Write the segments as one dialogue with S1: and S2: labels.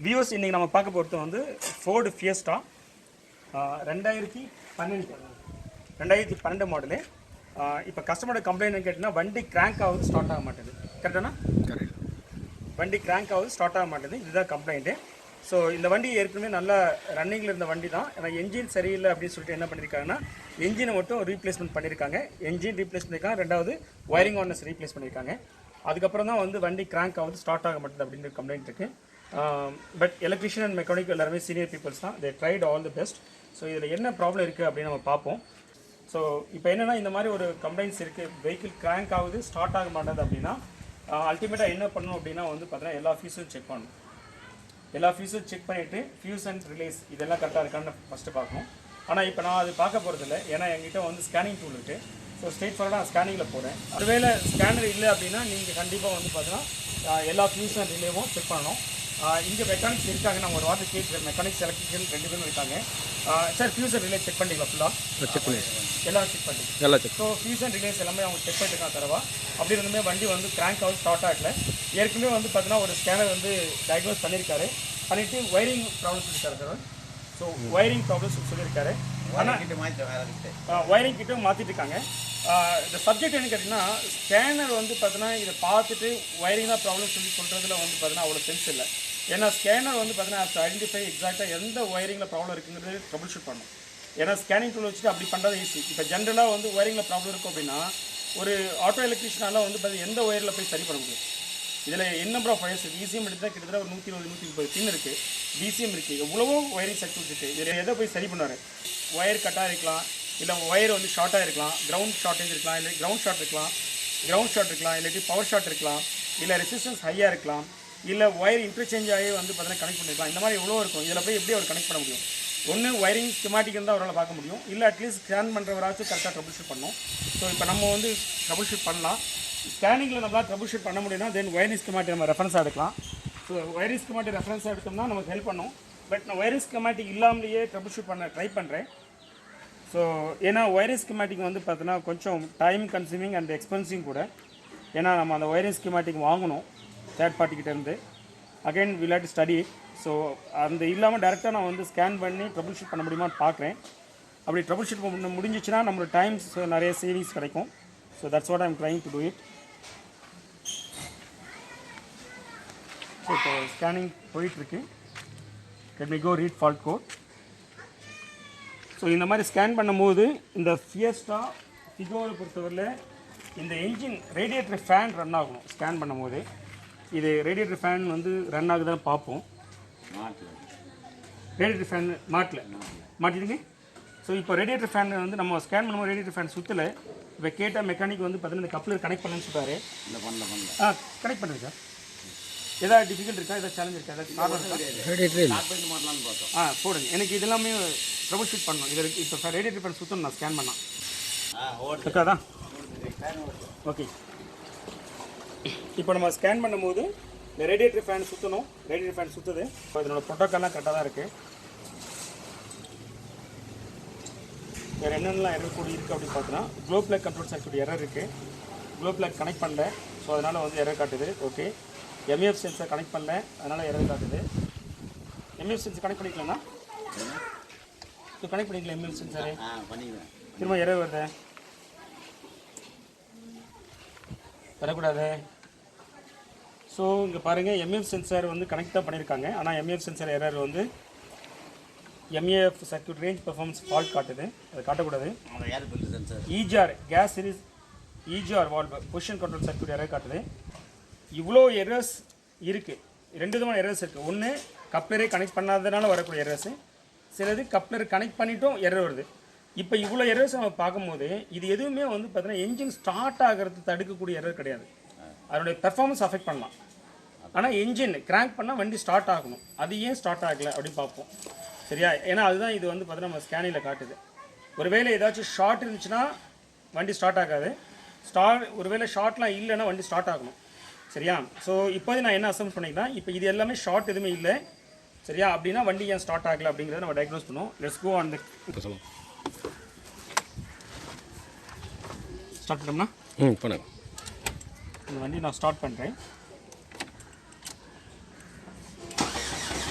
S1: Views இன்றைக்கி நம்ம பார்க்க போகிறது வந்து ஃபோர்டு ஃபியஸ்டா 2012 மாடலு. இப்போ கஸ்டமரோட கம்ப்ளைண்ட் கேட்டிங்கன்னா வண்டி கிராங்க் ஆகுது, ஸ்டார்ட் ஆக மாட்டேது. கரெக்டானா?
S2: கரெக்ட்.
S1: வண்டி கிராங்க் ஆகுது, ஸ்டார்ட் ஆக மாட்டேது. இதுதான் கம்ப்ளைண்ட்டு. ஸோ இந்த வண்டி ஏற்கனவே நல்லா ரன்னிங்கில் இருந்த வண்டி தான். ஏன்னா என்ஜின் சரியில்லை அப்படின்னு சொல்லிட்டு என்ன பண்ணியிருக்காங்கன்னா என்ஜினை மட்டும் ரீப்ளேஸ்மெண்ட் பண்ணியிருக்காங்க. என்ஜின் ரீப்ளேஸ் பண்ணியிருக்காங்க, ரெண்டாவது ஒயரிங் ஆர்னஸ் ரீப்ளேஸ் பண்ணியிருக்காங்க. அதுக்கப்புறம் தான் வந்து வண்டி கிராங்க் ஆகுது, ஸ்டார்ட் ஆக மாட்டேது அப்படின்ற கம்ப்ளைண்ட் இருக்குது. பட் எலக்ட்ரிஷியன் அண்ட் மெக்கானிக் எல்லாருமே சீனியர் பீப்புள்ஸ் தான். They tried all the best. So இதில் என்ன ப்ராப்ளம் இருக்குது அப்படின்னு நம்ம பார்ப்போம். ஸோ இப்போ என்னென்னா இந்த மாதிரி ஒரு கம்ப்ளைண்ட்ஸ் இருக்குது, வெஹிக்கிள் கிராங்க் ஆகுது, ஸ்டார்ட் ஆக மாட்டேது அப்படின்னா அல்டிமேட்டாக என்ன பண்ணணும் அப்படின்னா வந்து பார்த்தீங்கன்னா எல்லா ஃபீஸும் செக் பண்ணணும். எல்லா ஃபீஸும் செக் பண்ணிவிட்டு ஃபியூஸ் அண்ட் ரிலேஸ் இதெல்லாம் கரெக்டாக இருக்கான்னு ஃபஸ்ட்டு பார்க்கணும். ஆனால் இப்போ நான் அது பார்க்க போகிறதில்ல, ஏன்னா என்கிட்ட வந்து ஸ்கேனிங் டூல் இருக்குது. ஸோ ஸ்ட்ரெயிட் ஃபார்வர்டாக ஸ்கேனிங்கில் போகிறேன். ஒருவேளை ஸ்கேனர் இல்லை அப்படின்னா நீங்கள் கண்டிப்பாக வந்து பார்த்தீங்கன்னா எல்லா ஃபியூஸ் அண்ட் ரிலேவும் செக் பண்ணணும். இங்கே மெக்கானிக்ஸ் இருக்காங்க, நான் ஒரு வாரத்தை கேட்குறேன். மெக்கானிக்ஸ் எலக்ட்ரிக்கல் 2 பேரும் இருக்காங்க. Sir fuse and relay check பண்ணிங்களா? ஃபுல்லாக
S2: செக் பண்ணி
S1: எல்லாம் செக் பண்ணி
S2: எல்லாம் செக்.
S1: ஸோ ஃபியூஸ் அண்ட் ரிலேஸ் எல்லாமே அவங்க செக் பண்ணிட்டுருக்காங்க தரவா. அப்படி இருந்துமே வண்டி வந்து கிராங்க் ஆகுது, ஸ்டார்ட் ஆகல. ஏற்கனவே வந்து பார்த்தீங்கன்னா ஒரு ஸ்கேனர் வந்து டயக்னோஸ் பண்ணியிருக்காரு, பண்ணிவிட்டு ஒயரிங் ப்ராப்ளம் சொல்லியிருக்காரு சார். ஸோ ஒயரிங் ப்ராப்ளம்ஸ் சொல்லியிருக்காரு. ஆனால் ஒயரிங் கிட்ட மாற்றிட்டு இருக்காங்க. இந்த சப்ஜெக்ட் என்ன கேட்டிங்கன்னா ஸ்கேனர் வந்து பார்த்தீங்கன்னா இதை பார்த்துட்டு ஒயரிங் தான் ப்ராப்ளம் சொல்கிறதுல வந்து பார்த்தீங்கன்னா அவ்வளோ சென்ஸ் இல்லை. ஏன்னா ஸ்கேனர் வந்து பார்த்தீங்கன்னா ஐடென்டிஃபை எக்ஸாக்டாக எந்த ஒயரிங்கில் ப்ராப்ளம் இருக்குங்கிறது ட்ரபிள் ஷூட் பண்ணணும். ஏன்னா ஸ்கேனிங் டூல் வச்சுட்டு அப்படி பண்ணுறது ஈஸி. இப்போ ஜென்ரலாக வந்து ஒயரிங்கில் ப்ராப்ளம் இருக்கும் அப்படின்னா ஒரு ஆட்டோ எலக்ட்ரிஷியனால் வந்து பார்த்தீங்கன்னா எந்த ஒயரில் போய் சரி பண்ண முடியும். இதில் என் நம்பர் ஆஃப் ஒயர்ஸ் இருக்குது. இசிஎம் எடுத்தால் கிட்டத்தட்ட ஒரு 120 130 பின் இருக்குது, பிசிஎம் இருக்குது, எவ்வளவோ ஒயரிங் சர்க்யூட் இருக்குது. இதில் எதை போய் சரி பண்ணுவார்? ஒயர் கட்டாக இருக்கலாம், இல்லை ஒயர் வந்து ஷார்ட்டாக இருக்கலாம், கிரவுண்ட் ஷார்ட்டேஜ் இருக்கலாம், இல்லை கிரவுண்ட் ஷார்ட் இருக்கலாம், இல்லாட்டி பவர் ஷார்ட் இருக்கலாம், இல்லை ரெசிஸ்டன்ஸ் ஹையாக இருக்கலாம், இல்லை ஒயர் இன்டர்சேஞ்ச் ஆகி வந்து பார்த்தீங்கன்னா கனெக்ட் பண்ணிருக்கலாம். இந்த மாதிரி எவ்வளோ இருக்கும். இதில் போய் எப்படி அவர் கனெக்ட் பண்ண முடியும்? ஒன்று ஒயரிங் ஸ்கிமாட்டிக் இருந்தால் அவரால் பார்க்க முடியும், இல்லை அட்லீஸ்ட் ஸ்கேன் பண்ணுறவராச்சும் கரெக்டாக ட்ரபிள் ஷூட் பண்ணணும். ஸோ இப்போ நம்ம வந்து ட்ரபிள் ஷூட் பண்ணலாம். ஸ்கேனிங்கில் நம்மளால் ட்ரபிள் ஷூட் பண்ண முடியும்னா தென் ஒயரிங் ஸ்கிமாட்டிக் நம்ம ரெஃபரன்ஸாக எடுக்கலாம். ஸோ ஒயரிங் ஸ்கிமாட்டிக் ரெஃபரன்ஸாக எடுத்தோம்னா நமக்கு ஹெல்ப் பண்ணும். பட் நான் ஒயரிங் ஸ்கிமாட்டிக் இல்லாமலேயே ட்ரபிள் ஷூட் பண்ண ட்ரை பண்ணுறேன். ஸோ ஏன்னா ஒயரிங் ஸ்கிமாட்டிக் வந்து பார்த்தீங்கன்னா கொஞ்சம் டைம் கன்சூமிங் அண்ட் எக்ஸ்பென்சிவ் கூட. ஏன்னா நம்ம அந்த ஒயரிங் ஸ்கிமாட்டிக் வாங்கணும் தேர்ட் பார்ட்டிக்கிட்டேருந்து. Again will have to study. So அந்த இல்லாமல் டேரெக்டாக நான் வந்து ஸ்கேன் பண்ணி ட்ரபிள் ஷூட் பண்ண முடியுமான்னு பார்க்குறேன். அப்படி ட்ரபிள் ஷூட் முடிஞ்சிச்சுன்னா நம்மளோட டைம்ஸ் நிறைய சேவிங்ஸ் கிடைக்கும். So that's what I am trying to do it. So இப்போ ஸ்கேனிங் போயிட்டுருக்கு. Let me go read fault code. So இந்த மாதிரி ஸ்கேன் பண்ணும்போது இந்த ஃபியஸ்டா ஃபிகோரை பொறுத்தவரையில் இந்த என்ஜின் ரேடியேட்டர் ஃபேன் ரன் ஆகணும். ஸ்கேன் பண்ணும்போது இது ரேடியேட்டர் ஃபேன் வந்து ரன் ஆகுதான்னு பார்ப்போம். ரேடியேட்டர் ஃபேன் மாட்டிடுங்க. ஸோ இப்போ ரேடியேட்டர் ஃபேன் வந்து நம்ம ஸ்கேன் பண்ணும்போது ரேடியேட்டர் ஃபேன் சுற்றலை. இப்போ கேட்டால் மெக்கானிக் வந்து பார்த்தீங்கன்னா இந்த கப்ளர் கனெக்ட் பண்ணணும்னு சொல்கிறாரு. கனெக்ட் பண்ணுங்க சார். ஏதாவது டிஃபிகல்ட் இருக்கா, ஏதாவது சேலஞ்ச் இருக்கா, ஏதாவது நார்மல் போடுங்க. எனக்கு இது எல்லாமே ட்ரபிள் ஷூட் பண்ணணும். இது இப்போ ரேடியேட்டர் ஃபேன் சுற்றணும் நான் ஸ்கேன் பண்ணால் இருக்காதா? ஓகே. இப்போ நம்ம ஸ்கேன் பண்ணும்போது இந்த ரேடியேட்டர் ஃபேன் சுற்றணும். ரேடியேட்டர் ஃபேன் சுற்றுது. இப்போ இதனோட ப்ரோட்டோக்கால்லாம் கரெக்டாக தான் இருக்குது. வேறு என்னென்னலாம் எரர் கூடி இருக்குது அப்படின்னு பார்த்தோன்னா glow plug control circuit error இருக்குது. க்ளோ பிளக் கனெக்ட் பண்ணல, ஸோ அதனால் வந்து எரர் காட்டுது. ஓகே. எம்இஎஃப் சென்சர் கனெக்ட் பண்ணல, அதனால் எரர் காட்டுது. எம்இஎஃப் சென்சர் கனெக்ட் பண்ணிக்கலாம்னா ஸோ கனெக்ட் பண்ணிக்கலாம். எம்இஎஃப் சென்சரு திரும்ப எரர் வருது, வரக்கூடாது. ஸோ இங்கே பாருங்கள், எம்இஎஃப் சென்சார் வந்து கனெக்ட் தான் பண்ணியிருக்காங்க. ஆனால் எம்இஎஃப் சென்சார் எரர் வந்து MAF circuit range performance fault காட்டுது. அது காட்டக்கூடாது. EGR gas series EGR valve position control circuit error காட்டுது. இவ்வளோ எரர்ஸ் இருக்குது. 2 விதமான எரர்ஸ் இருக்குது. ஒன்று கப்ளரே கனெக்ட் பண்ணாததுனால வரக்கூடிய எரர்ஸு, சிலது கப்ளர் கனெக்ட் பண்ணிட்டும் எரர் வருது. இப்போ இவ்வளோ எரர்ஸ் நம்ம பார்க்கும்போது இது எதுவுமே வந்து பார்த்தீங்கன்னா என்ஜின் ஸ்டார்ட் ஆகிறது தடுக்கக்கூடிய எரர் கிடையாது. அதனுடைய பெர்ஃபார்மன்ஸ் அஃபெக்ட் பண்ணலாம். ஆனால் என்ஜின் கிராங்க் பண்ணால் வண்டி ஸ்டார்ட் ஆகணும். அது ஏன் ஸ்டார்ட் ஆகலை அப்படின்னு பார்ப்போம். சரியா? ஏன்னா அதுதான் இது வந்து பார்த்தீங்கன்னா நம்ம ஸ்கேனிங்கில் காட்டுது. ஒருவேளை ஏதாச்சும் ஷார்ட் இருந்துச்சுன்னா வண்டி ஸ்டார்ட் ஆகாது. ஒருவேளை ஷார்ட்லாம் இல்லைன்னா வண்டி ஸ்டார்ட் ஆகணும். சரியா? ஸோ இப்போது நான் என்ன அசம்ஸ் பண்ணிக்கிறேன், இப்போ இது எல்லாமே ஷார்ட் எதுவுமே இல்லை. சரியா? அப்படின்னா வண்டி ஏன் ஸ்டார்ட் ஆகலை அப்படிங்கிறத நம்ம டயக்னோஸ் பண்ணுவோம். Let's go on the start பண்ணோம்னா
S2: பண்ணுங்க.
S1: இந்த வண்டி நான் ஸ்டார்ட் பண்ணுறேன்.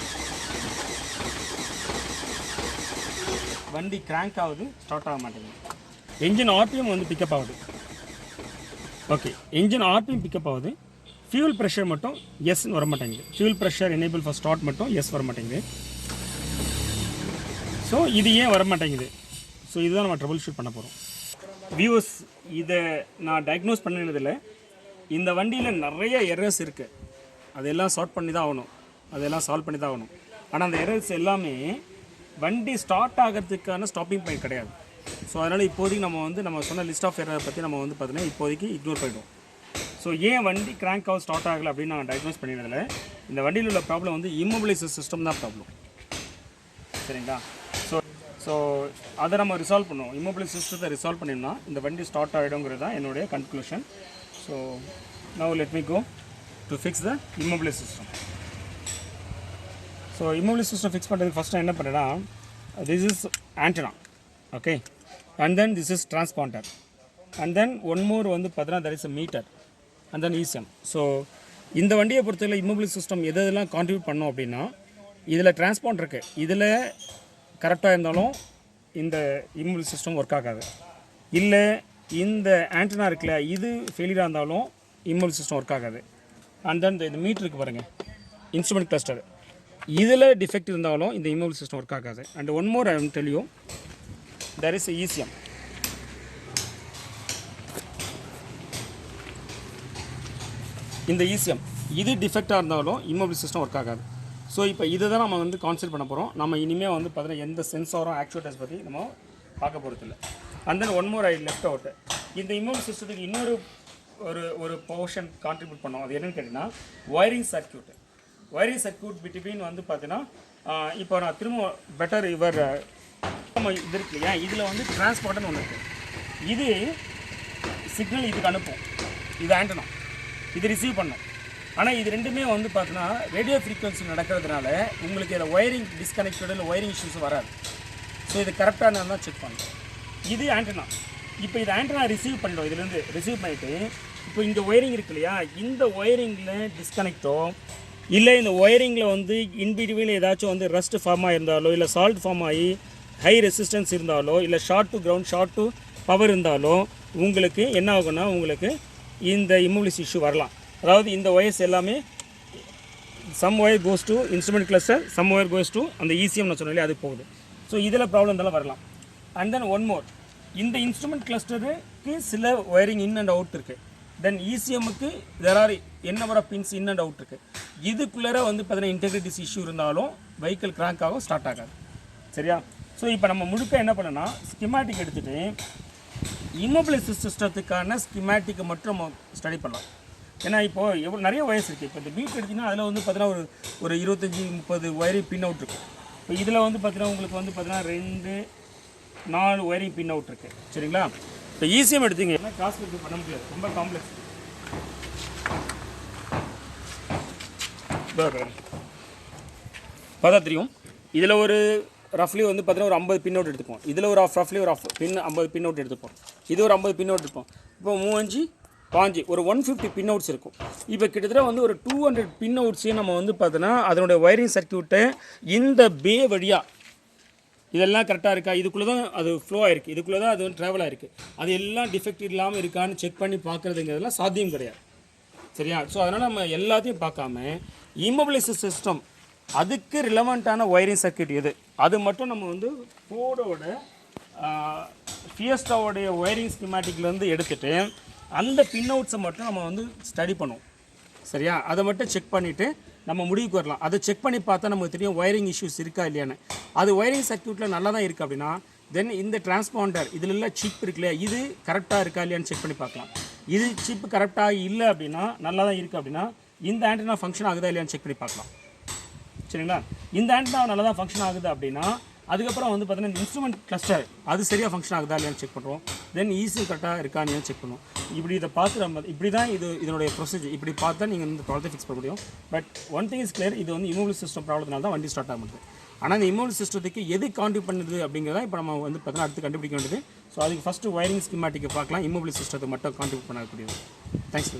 S1: வண்டி கிராங்க் ஆகுது, ஸ்டார்ட் ஆக மாட்டேங்குது. என்ஜின் ஆர்பிஎம் வந்து பிக்கப் ஆகுது. ஓகே, என்ஜின் ஆர்பிஎம் பிக்கப் ஆகுது. ஃபியூல் ப்ரெஷர் மட்டும் எஸ்ன்னு வர மாட்டேங்குது. Fuel pressure enable for start மட்டும் எஸ் வர மாட்டேங்குது. ஸோ இது ஏன் வர மாட்டேங்குது? ஸோ இதுதான் நம்ம ட்ரபிள் ஷூட் பண்ண போகிறோம். வியூவர்ஸ், இதை நான் டயக்னோஸ் பண்ணினதில் இந்த வண்டியில் நிறைய எரர்ஸ் இருக்குது. அதெல்லாம் சால்வ் பண்ணி தான் ஆகணும், அதெல்லாம் சால்வ் பண்ணி தான் ஆகணும். ஆனால் அந்த எரர்ஸ் எல்லாமே வண்டி ஸ்டார்ட் ஆகிறதுக்கான ஸ்டாப்பிங் பாயிண்ட் கிடையாது. ஸோ அதனால் இப்போதைக்கு நம்ம சொன்ன லிஸ்ட் ஆஃப் எரரை பற்றி நம்ம வந்து பார்த்தீங்கன்னா இப்போதைக்கு இக்னோர் பண்ணிவிடுவோம். ஸோ ஏன் வண்டி கிராங்க் ஆக ஸ்டார்ட் ஆகலை அப்படின்னு நான் டயக்னோஸ் பண்ணினதில் இந்த வண்டியில் உள்ள ப்ராப்ளம் வந்து இம்மொபிலைசர் சிஸ்டம் தான் ப்ராப்ளம். சரிங்களா? ஸோ அதை நம்ம ரிசால்வ் பண்ணுவோம். இம்மொபிலைசர் சிஸ்டத்தை ரிசால்வ் பண்ணினா இந்த வண்டி ஸ்டார்ட் ஆகிடுங்கிறது தான் என்னுடைய conclusion. So now let me go to fix the immobiliser system. So immobiliser system fix பண்ணுறதுக்கு ஃபஸ்ட் நான் என்ன பண்ணுறேன்னா, this is antenna, okay, and then this is transponder, and then one more வந்து பார்த்தீங்கன்னா that is a meter, and then ECM. So இந்த வண்டியை பொறுத்தவரை immobiliser system எதெல்லாம் கான்ட்ரிபியூட் பண்ணோம் அப்படின்னா, இதில் டிரான்ஸ்பாண்டர் இருக்குது, இதில் கரெக்டாக இருந்தாலும் இந்த இம்மொபிலைசர் சிஸ்டம் ஒர்க் ஆகாது. இல்லை இந்த ஆண்டனா இருக்குல்ல, இது ஃபெயிலியராக இருந்தாலும் இம்மொபிலைசர் சிஸ்டம் ஒர்க் ஆகாது. அண்ட் தென் இந்த மீட்டருக்கு பாருங்கள், இன்ஸ்ட்ருமெண்ட் கிளஸ்டர், இதில் டிஃபெக்ட் இருந்தாலும் இந்த இம்மொபிலைசர் சிஸ்டம் ஒர்க் ஆகாது. And one more I will tell you, there is ECM. இந்த ECM இது டிஃபெக்டாக இருந்தாலும் இம்மொபிலைசர் சிஸ்டம் ஒர்க் ஆகாது. ஸோ இப்போ இதை தான் நம்ம வந்து கான்சென்ட்ரேட் பண்ண போகிறோம். நம்ம இனிமேல் வந்து பார்த்தீங்கன்னா எந்த சென்சாரும் ஆக்சுவேட்டர்ஸ் பற்றி நம்ம பார்க்க போகிறது இல்லை. And then one more I left out, இந்த இம்மொபிலைசர் சிஸ்டத்துக்கு இன்னொரு ஒரு போர்ஷன் கான்ட்ரிபியூட் பண்ணோம். அது என்னென்னு கேட்டிங்கன்னா wiring circuit. Wiring circuit between வந்து பார்த்தீங்கன்னா இப்போ நான் திரும்ப பெட்டர் இவர் நம்ம இது இருக்கு இல்லையா, இதில் வந்து டிரான்ஸ்பாண்டர்னு ஒன்று இருக்குது. இது சிக்னல் இதுக்கு அனுப்பும், இது ஆண்டனா, இது ரிசீவ் பண்ணும். ஆனால் இது ரெண்டுமே வந்து பார்த்தீங்கன்னா ரேடியோ ஃப்ரீக்வன்சி நடக்கிறதுனால உங்களுக்கு இதில் ஒயரிங் டிஸ்கனெக்டட் இல்லை ஒயரிங் இஷ்யூஸ் வராது. ஸோ இது கரெக்டாக தான் செக் பண்ணணும். இது ஆண்டனா. இப்போ இது ஆண்டனா ரிசீவ் பண்ணிடும், இதுலேருந்து ரிசீவ் பண்ணிவிட்டு இப்போ இந்த ஒயரிங் இருக்கு இல்லையா, இந்த ஒயரிங்கில் டிஸ்கனெக்டோ இல்லை இந்த ஒயரிங்கில் வந்து இன்பிட்வீன் ஏதாச்சும் வந்து ரஸ்ட் ஃபார்ம் ஆகிருந்தாலோ இல்லை சால்ட் ஃபார்ம் ஆகி ஹை ரெசிஸ்டன்ஸ் இருந்தாலோ இல்லை short to ground short to power இருந்தாலோ உங்களுக்கு என்ன ஆகும்னா உங்களுக்கு இந்த இம்மொபிலைசர் இஷ்யூ வரலாம். அதாவது இந்த ஒயர்ஸ் எல்லாமே some wire goes to instrument cluster, some wire goes to அந்த ECM நான் சொன்னாலே அது போகுது. ஸோ இதில் ப்ராப்ளம் இதெல்லாம் வரலாம். அண்ட் தென் ஒன் மோர், இந்த இன்ஸ்ட்ருமெண்ட் கிளஸ்டருக்கு சில ஒயரிங் இன் அண்ட் அவுட் இருக்குது. தென் ECMக்கு there are n number of pins in and out இருக்குது. இதுக்குள்ளே வந்து பார்த்தீங்கன்னா இன்டெகிரிட்டிஸ் இஷ்யூ இருந்தாலும் வெஹிக்கிள் கிராங்க் ஆகும், ஸ்டார்ட் ஆகாது. சரியா? ஸோ இப்போ நம்ம முழுக்க என்ன பண்ணோன்னா ஸ்கிமேட்டிக் எடுத்துகிட்டு இம்மொபிலைசர் சிஸ்டத்துக்கான ஸ்கிமேட்டிக்கை மட்டும் நம்ம ஸ்டடி பண்ணலாம். ஏன்னா இப்போது எவ்வளோ நிறைய ஒயர்ஸ் இருக்குது. இப்போ இந்த மீட் எடுத்திங்கன்னா அதில் வந்து பார்த்தீங்கன்னா ஒரு 25-30 ஒயரிங் பின் அவுட் இருக்குது. இப்போ இதில் வந்து பார்த்தீங்கன்னா உங்களுக்கு வந்து பார்த்தீங்கன்னா 2-4 ஒயரிங் பின் அவுட் இருக்குது. சரிங்களா? இப்போ ECM எடுத்தீங்க, ஏன்னா காஸ்ட் பண்ண முடியாது, ரொம்ப காம்ப்ளெக்ஸ். பார்த்தா தெரியும், இதில் ஒரு ரஃப்லி வந்து பார்த்தீங்கன்னா ஒரு 50 பின் அவுட் எடுத்துப்போம். இதில் ஒரு ரஃப்லி ஒரு 50 பின் அவுட் எடுத்துப்போம். இது ஒரு 50 பின் அவுட் எடுப்போம். இப்போ 3-5 ஒரு 150 பின் அவுட்ஸ் இருக்கும். இப்போ கிட்டத்தட்ட வந்து ஒரு 200 பின் அவுட்ஸையும் நம்ம வந்து பார்த்தோன்னா அதனுடைய ஒயரிங் சர்க்யூட்டை இந்த பே வழியாக இதெல்லாம் கரெக்டாக இருக்கா, இதுக்குள்ளே தான் அது ஃப்ளோ ஆகிருக்கு, இதுக்குள்ளே தான் அது வந்து ட்ராவல் ஆகிருக்கு, அது எல்லாம் டிஃபெக்ட் இல்லாமல் இருக்கான்னு செக் பண்ணி பார்க்குறதுங்கிறதுலாம் சாத்தியம் கிடையாது. சரியா? ஸோ அதனால் நம்ம எல்லாத்தையும் பார்க்காம இம்மொபிலைசர் சிஸ்டம் அதுக்கு ரிலவெண்ட்டான ஒயரிங் சர்க்யூட் எது அது மட்டும் நம்ம வந்து ஃபோர்டோட ஃபியஸ்டாவோடைய ஒயரிங் ஸ்கிமேட்டிக்லேருந்து எடுத்துகிட்டு அந்த பின் அவுட்ஸை மட்டும் நம்ம வந்து ஸ்டடி பண்ணுவோம். சரியா? அதை மட்டும் செக் பண்ணிவிட்டு நம்ம முடிவுக்கு வரலாம். அதை செக் பண்ணி பார்த்தா நமக்கு தெரியும் ஒயரிங் இஷ்யூஸ் இருக்கா இல்லையான்னு. அது ஒயரிங் சர்க்யூட்டில் நல்லா தான் இருக்குது அப்படின்னா தென் இந்த டிரான்ஸ்பாண்டர் இதில் இல்லை சிப் இருக்கு இல்லையா, இது கரெக்டாக இருக்கா இல்லையான்னு செக் பண்ணி பார்க்கலாம். இது சிப் கரெக்டாக இல்லை அப்படின்னா நல்லா தான் இருக்குது அப்படின்னா இந்த ஆண்டனா ஃபங்க்ஷன் ஆகுதா இல்லையான்னு செக் பண்ணி பார்க்கலாம். சரிங்களா? இந்த ஆண்டனா நல்லா தான் ஃபங்க்ஷன் ஆகுது அப்படின்னா அதுக்கப்புறம் வந்து பார்த்தீங்கன்னா இந்த இன்ஸ்ட்ருமெண்ட் கிளஸ்டர் அது சரியாக ஃபங்க்ஷன் ஆகுதா இல்லையான்னு செக் பண்ணுறோம். தென் ECM கரெக்டாக இருக்கான்னு செக் பண்ணுவோம். இப்படி இதை பார்த்து நம்ம இப்படி தான் இதனுடைய ப்ரொசீஜர். இப்படி பார்த்தா நீங்கள் இந்த ப்ராப்ளத்தை ஃபிக்ஸ் பண்ண முடியும். But one thing is clear, இது வந்து இம்மொபிலைசர் சிஸ்டம் ப்ராப்ளத்தினால தான் வண்டி ஸ்டார்ட் ஆக முடியுது. ஆனால் இந்த இம்மொபிலைசர் சிஸ்டத்துக்கு எது கான்ட்ரிபியூட் பண்ணுது அப்படிங்கிறத இப்போ நம்ம வந்து பார்த்தீங்கன்னா அடுத்து கண்டுபிடிக்க வேண்டியது. ஸோ அதுக்கு ஃபஸ்ட்டு ஒயரிங் ஸ்கிமேட்டிக்கை பார்க்கலாம், இம்மொபிலைசர் சிஸ்டத்தை மட்டும் கான்ட்ரிபியூட் பண்ணக்கூடியது. தேங்க்ஸ்.